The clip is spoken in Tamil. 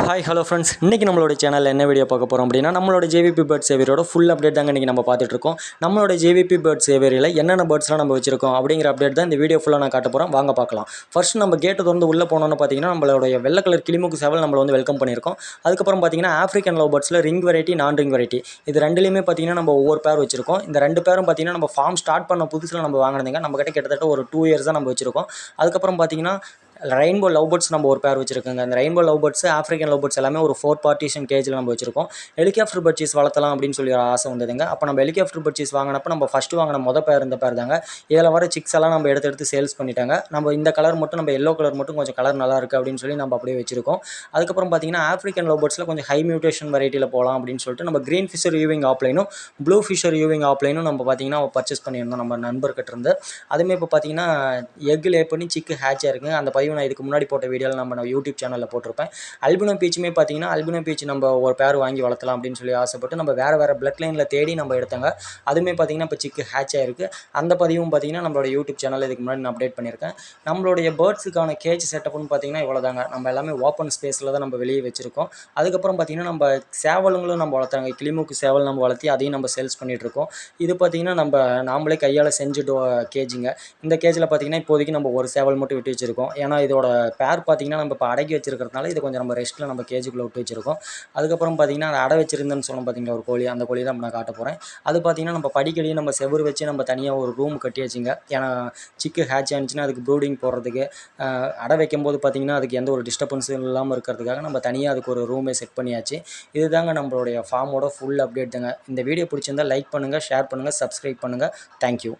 ஹாய் ஹலோ ஃப்ரெண்ட்ஸ், இன்றைக்கி நம்மளோட சேனலில் என்ன வீடியோ பார்க்க போகிறோம் அப்படின்னா நம்மளோட ஜேவிபி பேர்ட் சேவரியோட ஃபுல் அப்டேட் தாங்க இன்றைக்கி நம்ம பார்த்துட்ருக்கோம். நம்மளோட ஜேவிபி பேர்ட் சேவரியில் என்னென்ன பேர்ட்ஸ்லாம் நம்ம வச்சிருக்கோம் அப்படிங்கிற அப்டேட் தான் இந்த வீடியோ ஃபுல்லாக நான் காட்ட போகிறோம். வாங்க பார்க்கலாம். ஃபர்ஸ்ட் நம்ம கேட்டு திறந்து உள்ளே போனோன்னு பார்த்தீங்கன்னா நம்மளுடைய வெள்ளை கலர் கிளிமூக்கு சேவல் நம்மளை வந்து வெல்கம் பண்ணியிருக்கோம். அதுக்கப்புறம் பார்த்தீங்கன்னா ஆஃப்ரிக்கன் லவ் பேர்ட்ஸில் ரிங் வெரைட்டி, நான் ரிங் வெரைட்டி இது ரெண்டுலேயுமே பார்த்தீங்கன்னா நம்ம ஒவ்வொரு பேர் வச்சிருக்கோம். இந்த ரெண்டு பேரும் பார்த்தீங்கன்னா நம்ம ஃபார்ம் ஸ்டார்ட் பண்ண புதுசில் நம்ம வாங்கினதுங்க. நம்மக்கிட்ட கிட்டத்தட்ட ஒரு 2 இயர்ஸ் தான் நம்ம வச்சிருக்கோம். அதுக்கப்புறம் பார்த்தீங்கன்னா ரெயின்போ லவ் பேர்ட்ஸ் நம்ம ஒரு பேர் வச்சிருக்கோங்க. அந்த rainbow love birds, African love birds எல்லாமே ஒரு 4 பார்ட்டிஷன் கேஜில் நம்ம வச்சிருக்கோம். ஹெலிகாப்டர் பர்ச்சீஸ் வளர்த்தலாம் அப்படின்னு சொல்லி ஒரு ஆசை வந்ததுங்க. அப்போ நம்ம ஹெலிகாப்டர் பர்ச்சீஸ் வாங்கினப்போ நம்ம ஃபஸ்ட்டு வாங்கின பேர் இந்த பேர் தாங்க. இதில் வர சிக்ஸ் எல்லாம் நம்ம எடுத்து சேல்ஸ் பண்ணிட்டாங்க. நம்ம இந்த கலர் மட்டும், நம்ம எல்லோ கலர் மட்டும் கொஞ்சம் கலர் நல்லா இருக்குது அப்படின்னு சொல்லி நம்ம அப்படியே வச்சிருக்கோம். அதுக்கப்புறம் பார்த்தீங்கன்னா ஆஃப்ரிக்கன் லவ் பேர்ட்ஸில் கொஞ்சம் ஹை மியூட்டேஷன் வெரைட்டியில் போகலாம் அப்படின்னு சொல்லிட்டு நம்ம கிரீன் ஃபிஷர் யூவிங் ஆப்லைனும் ப்ளூ ஃபிஷர் யூவிங் ஆப்லைனும் நம்ம பார்த்தீங்கன்னா பர்ச்சேஸ் பண்ணியிருந்தோம் நம்ம நண்பர்கிட்ட இருந்து. அதுவுமே இப்போ பார்த்தீங்கன்னா எக் லே பண்ணி சிக்கு ஹேட்ச் ஆயிருக்குங்க. அந்த பதிவு நான் இதுக்கு முன்னாடி போட்ட வீடியோவில் நம்ம யூடியூப் சேனலில் போட்டிருப்பேன். அல்பினோ பீச்சுமே பார்த்தீங்கன்னா அல்பினோ பீச் நம்ம ஒரு பேர் வாங்கி வளர்த்தலாம் அப்படின்னு சொல்லி ஆசைப்பட்டு நம்ம வேறு பிளட் லைனில் தேடி நம்ம எடுத்தாங்க. அதுவுமே பார்த்தீங்கன்னா இப்போ சிக்கு ஹேட்ச் ஆயிருக்கு. அந்த பதிவும் பார்த்தீங்கன்னா நம்மளோட யூடியூப் சேனலில் இதுக்கு முன்னாடி நான் அப்டேட் பண்ணியிருக்கேன். நம்மளுடைய பேர்ட்ஸுக்கான கேஜ் செட்டப்னு பார்த்தீங்கன்னா இவ்வளோதாங்க. நம்ம எல்லாமே ஓப்பன் ஸ்பேஸில் தான் நம்ம வெளியே வச்சிருக்கோம். அதுக்கப்புறம் பார்த்தீங்கன்னா நம்ம சேவலுங்களும் நம்ம வளர்த்தாங்க. கிளிமூக்கு சேவல் நம்ம வளர்த்தி அதையும் நம்ம சேல்ஸ் பண்ணிகிட்டு இருக்கோம். இது பார்த்தீங்கன்னா நாமளே கையால் செஞ்சு கேஜிங்க. இந்த கேஜில் பார்த்தீங்கன்னா இப்போதைக்கு நம்ம ஒரு சேவல் மட்டும் விட்டு வச்சிருக்கோம். ஏன்னா இதோட பேர் பார்த்தீங்கன்னா நம்ம இப்போ அடக்கி வச்சிருக்கிறதுனால இது கொஞ்சம் நம்ம ரெஸ்ட்டில் நம்ம கேஜுக்குள்ளே விட்டு வச்சிருக்கோம். அதுக்கப்புறம் பார்த்தீங்கன்னா அதை அடை வச்சிருந்தேன்னு சொன்னோம் பார்த்தீங்களா ஒரு கோழி, அந்த கோழி தான் நான் காட்ட போகிறேன். அது பார்த்தீங்கன்னா நம்ம படிக்கடியும் நம்ம செவுரு வச்சு நம்ம தனியாக ஒரு ரூம் கட்டியாச்சுங்க. ஏன்னா சிக்கு ஹேட்ச் ஆனிச்சுன்னா அதுக்கு ப்ரூடிங் போடுறதுக்கு அடை வைக்கும்போது பார்த்தீங்கன்னா அதுக்கு எந்த ஒரு டிஸ்டர்பன்ஸும் இல்லாமல் இருக்கிறதுக்காக நம்ம தனியாக அதுக்கு ஒரு ரூமே செட் பண்ணியாச்சு. இதுதாங்க நம்மளுடைய ஃபார்மோட ஃபுல் அப்டேட்டுங்க. இந்த வீடியோ பிடிச்சிருந்தால் லைக் பண்ணுங்கள், ஷேர் பண்ணுங்கள், சப்ஸ்கிரைப் பண்ணுங்கள். தேங்க்யூ.